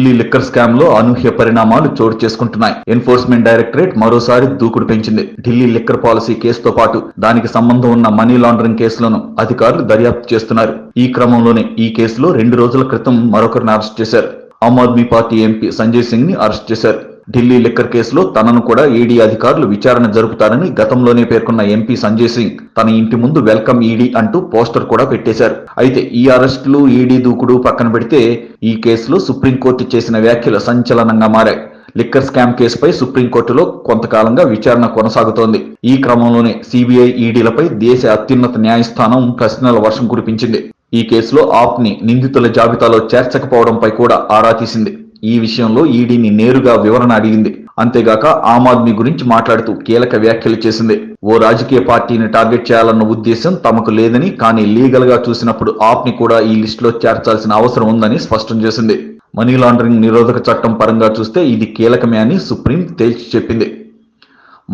Delhi liquor scam లో అనూహ్య పరిణామాలు చోటు చేసుకుంటున్నాయి. ఎన్ఫోర్స్మెంట్ డైరెక్టరేట్ మరోసారి దూకుడు పెంచింది. ఢిల్లీ లిక్కర్ పాలసీ కేసుతో పాటు దానికి సంబంధం ఉన్న మనీ లాండరింగ్ కేసులను అధికారులు దర్యాప్తు చేస్తున్నారు. ఈ క్రమంలోనే ఈ కేసులో 2 రోజుల క్రితం మరొకరిని అరెస్ట్ చేశారు. ఆమ్ ఆద్మీ పార్టీ ఎంపీ సంజయ్ సింగ్ ని అరెస్ట్ చేశారు. ఢిల్లీ లిక్కర్ కేసులో తనను కూడా ఈడీ అధికారులు విచారణ జరుపుతారని గతంలోనే పేర్కొన్న ఎంపీ సంజయ్ సింగ్ తన ఇంటి ముందు వెల్కమ్ ఈడీ అంటూ పోస్టర్ కూడా పెట్టేశారు. అయితే ఈ అరెస్టులు, ఈడీ దూకుడు పక్కన పెడితే ఈ కేసులో సుప్రీంకోర్టు చేసిన వ్యాఖ్యలు సంచలనంగా మారాయి. లిక్కర్ స్కామ్ కేసుపై సుప్రీంకోర్టులో కొంతకాలంగా విచారణ కొనసాగుతోంది. ఈ క్రమంలోనే సిబిఐ, ఈడీలపై దేశ అత్యున్నత న్యాయస్థానం ప్రశ్నల వర్షం కురిపించింది. ఈ కేసులో ఆప్ ని నిందితుల జాబితాలో చేర్చకపోవడంపై కూడా ఆరా తీసింది. ఈ విషయంలో ఈడీని నేరుగా వివరణ అడిగింది. అంతేగాక ఆమ్ ఆద్మీ గురించి మాట్లాడుతూ కీలక వ్యాఖ్యలు చేసింది. ఓ రాజకీయ పార్టీని టార్గెట్ చేయాలన్న ఉద్దేశం తమకు లేదని, కానీ లీగల్ గా చూసినప్పుడు ఆప్ ని కూడా ఈ లిస్టులో చేర్చాల్సిన అవసరం ఉందని స్పష్టం చేసింది. మనీ లాండరింగ్ నిరోధక చట్టం పరంగా చూస్తే ఇది కీలకమే అని సుప్రీం తేల్చి చెప్పింది.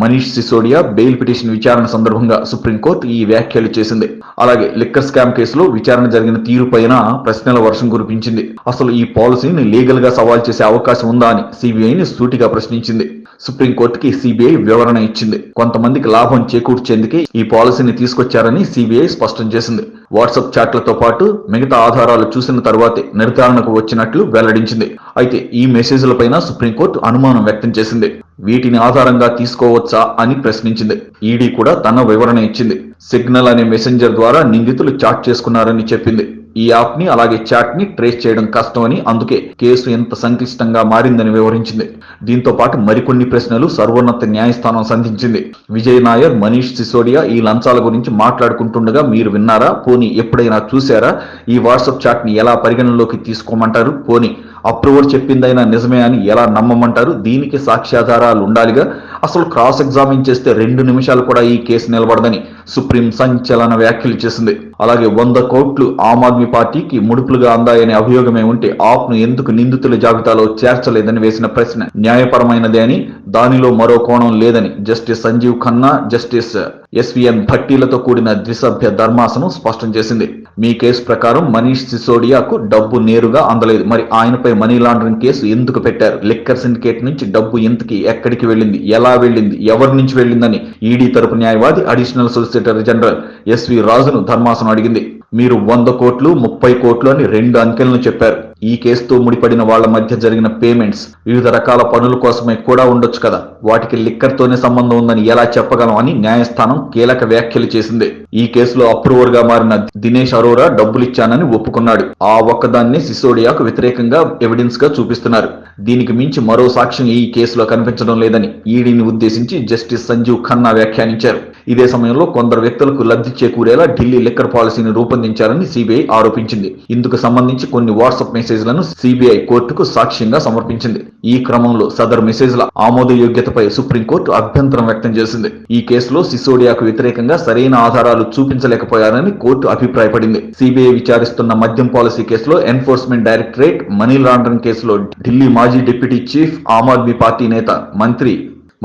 మనీష్ సిసోడియా బెయిల్ పిటిషన్ విచారణ సందర్భంగా సుప్రీంకోర్టు ఈ వ్యాఖ్యలు చేసింది. అలాగే లిక్కర్ స్కామ్ కేసులో విచారణ జరిగిన తీరుపైన ప్రశ్నల వర్షం కురిపించింది. అసలు ఈ పాలసీని లీగల్ గా సవాల్ చేసే అవకాశం ఉందా అని సిబిఐని సూటిగా ప్రశ్నించింది. సుప్రీంకోర్టుకి సిబిఐ వివరణ ఇచ్చింది. కొంతమందికి లాభం చేకూర్చేందుకే ఈ పాలసీని తీసుకొచ్చారని సిబిఐ స్పష్టం చేసింది. వాట్సాప్ చాట్లతో పాటు మిగతా ఆధారాలు చూసిన తర్వాతే నిర్ధారణకు వచ్చినట్లు వెల్లడించింది. అయితే ఈ మెసేజ్లపైన సుప్రీంకోర్టు అనుమానం వ్యక్తం చేసింది. వీటిని ఆధారంగా తీసుకోవచ్చా అని ప్రశ్నించింది. ఈడీ కూడా తన వివరణ ఇచ్చింది. సిగ్నల్ అనే మెసెంజర్ ద్వారా నిందితులు చాట్ చేసుకున్నారని చెప్పింది. ఈ యాప్ ని అలాగే చాట్ ని ట్రేస్ చేయడం కష్టమని, అందుకే కేసు ఎంత సంక్లిష్టంగా మారిందని వివరించింది. దీంతో పాటు మరికొన్ని ప్రశ్నలు సర్వోన్నత న్యాయస్థానం సంధించింది. విజయ్ నాయర్, మనీష్ సిసోడియా ఈ లంచాల గురించి మాట్లాడుకుంటుండగా మీరు విన్నారా? పోనీ ఎప్పుడైనా చూశారా? ఈ వాట్సాప్ చాట్ ని ఎలా పరిగణనలోకి తీసుకోమంటారు? పోనీ అప్రూవర్ చెప్పిందైనా నిజమే అని ఎలా నమ్మమంటారు? దీనికి సాక్ష్యాధారాలు ఉండాలిగా. అసలు క్రాస్ ఎగ్జామిన్ చేస్తే 2 నిమిషాలు కూడా ఈ కేసు నిలబడదని సుప్రీం సంచలన వ్యాఖ్యలు చేసింది. అలాగే 100 కోట్లు ఆమ్ ఆద్మీ పార్టీకి ముడుపులుగా అందాయనే అభియోగమే ఉంటే ఆప్ ను ఎందుకు నిందితుల జాబితాలో చేర్చలేదని వేసిన ప్రశ్న న్యాయపరమైనదే అని, దానిలో మరో కోణం లేదని justice Sanjiv Khanna, justice SVN భట్టీలతో కూడిన ద్విసభ్య ధర్మాసనం స్పష్టం చేసింది. మీ కేసు ప్రకారం మనీష్ సిసోడియాకు డబ్బు నేరుగా అందలేదు. మరి ఆయనపై మనీ లాండరింగ్ కేసు ఎందుకు పెట్టారు? లిక్కర్ సిండికేట్ నుంచి డబ్బు ఇంతకి ఎక్కడికి వెళ్ళింది, ఎలా వెళ్ళింది, ఎవరి నుంచి వెళ్ళిందని ఈడీ తరపు న్యాయవాది అడిషనల్ సొలిసిటర్ జనరల్ ఎస్వి రాజును ధర్మాసనం అడిగింది. మీరు 100 కోట్లు 30 కోట్లు అని 2 అంకెలను చెప్పారు. ఈ కేసుతో ముడిపడిన వాళ్ల మధ్య జరిగిన పేమెంట్స్ వివిధ రకాల పనుల కోసమే కూడా ఉండొచ్చు కదా. వాటికి లిక్కర్ తోనే సంబంధం ఉందని ఎలా చెప్పగలం అని న్యాయస్థానం కీలక వ్యాఖ్యలు చేసింది. ఈ కేసులో అప్రూవర్ గా మారిన దినేష్ అరోరా డబ్బులిచ్చానని ఒప్పుకున్నాడు. ఆ ఒక్కదాన్ని సిసోడియాకు వ్యతిరేకంగా ఎవిడెన్స్ గా చూపిస్తున్నారు. దీనికి మించి మరో సాక్ష్యం ఈ కేసులో కనిపించడం లేదని ఈడీని ఉద్దేశించి జస్టిస్ సంజీవ్ ఖన్నా వ్యాఖ్యానించారు. ఇదే సమయంలో కొందరు వ్యక్తులకు లబ్ధి చేకూరేలా ఢిల్లీ లిక్కర్ పాలసీని రూపొందించారని సిబిఐ ఆరోపించింది. ఇందుకు సంబంధించి కొన్ని వాట్సాప్ మెసేజ్లను సిబిఐ కోర్టుకు సాక్ష్యంగా సమర్పించింది. ఈ క్రమంలో సదర్ మెసేజ్ల ఆమోదయోగ్యతపై సుప్రీంకోర్టు అభ్యంతరం వ్యక్తం చేసింది. ఈ కేసులో సిసోడియాకు వ్యతిరేకంగా సరైన ఆధారాలు చూపించలేకపోయారని కోర్టు అభిప్రాయపడింది. సిబిఐ విచారిస్తున్న మద్యం పాలసీ కేసులో ఎన్ఫోర్స్మెంట్ డైరెక్టరేట్, మనీ లాండరింగ్ కేసులో ఢిల్లీ మాజీ deputy chief, Aam Aadmi party నేత, మంత్రి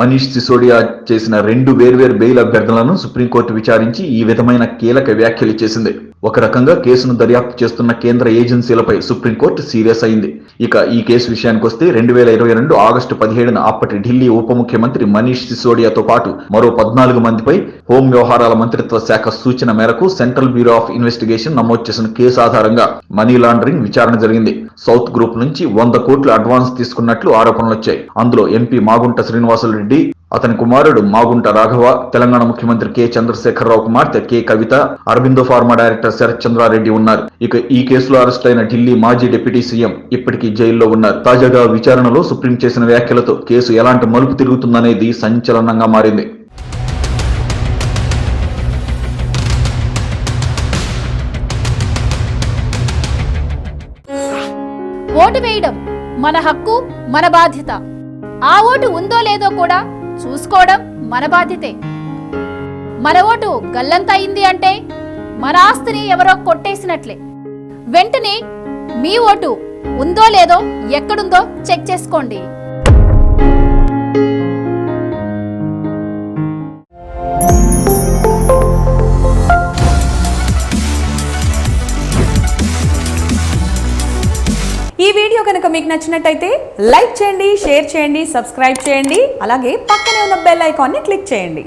మనీష్ సిసోడియా చేసిన 2 వేర్వేరు బెయిల్ అభ్యర్థనలను సుప్రీంకోర్టు విచారించి ఈ విధమైన కీలక వ్యాఖ్యలు చేసింది. ఒక రకంగా కేసును దర్యాప్తు చేస్తున్న కేంద్ర ఏజెన్సీలపై సుప్రీంకోర్టు సీరియస్ అయింది. ఇక ఈ కేసు విషయానికి వస్తే 2022 ఆగస్టు 17న అప్పటి ఢిల్లీ ఉప ముఖ్యమంత్రి మనీష్ సిసోడియాతో పాటు మరో 14 మందిపై హోం వ్యవహారాల మంత్రిత్వ శాఖ సూచన మేరకు సెంట్రల్ బ్యూరో ఆఫ్ ఇన్వెస్టిగేషన్ నమోదు చేసిన కేసు ఆధారంగా మనీ లాండరింగ్ విచారణ జరిగింది. సౌత్ గ్రూప్ నుంచి 100 కోట్లు అడ్వాన్స్ తీసుకున్నట్లు ఆరోపణలు వచ్చాయి. అందులో ఎంపీ మాగుంట శ్రీనివాసులరెడ్డి, అతని కుమారుడు మాగుంట రాఘవ, తెలంగాణ ముఖ్యమంత్రి కె చంద్రశేఖరరావు కుమార్తె కె కవిత, అరబిందో ఫార్మా డైరెక్టర్ శరత్ చంద్రారెడ్డి ఉన్నారు. ఇక ఈ కేసులో అరెస్ట్ అయిన ఢిల్లీ మాజీ డిప్యూటీ సీఎం ఇప్పటికీ జైల్లో ఉన్నారు. తాజాగా విచారణలో సుప్రీం చేసిన వ్యాఖ్యలతో కేసు ఎలాంటి మలుపు తిరుగుతుందనేది సంచలనంగా మారింది. ఓటు వేయడం మన హక్కు, మన బాధ్యత. ఆ ఓటు ఉందో లేదో కూడా చూసుకోవడం మన బాధ్యతే. మన ఓటు గల్లంత అయింది అంటే మన ఆస్తిని ఎవరో కొట్టేసినట్లే. వెంటనే మీ ఓటు ఉందో లేదో ఎక్కడుందో చెక్ చేసుకోండి. ఈ వీడియో కనుక మీకు నచ్చినట్టయితే లైక్ చేయండి, షేర్ చేయండి, సబ్స్క్రైబ్ చేయండి, అలాగే పక్కనే ఉన్న బెల్ ఐకాన్ని క్లిక్ చేయండి.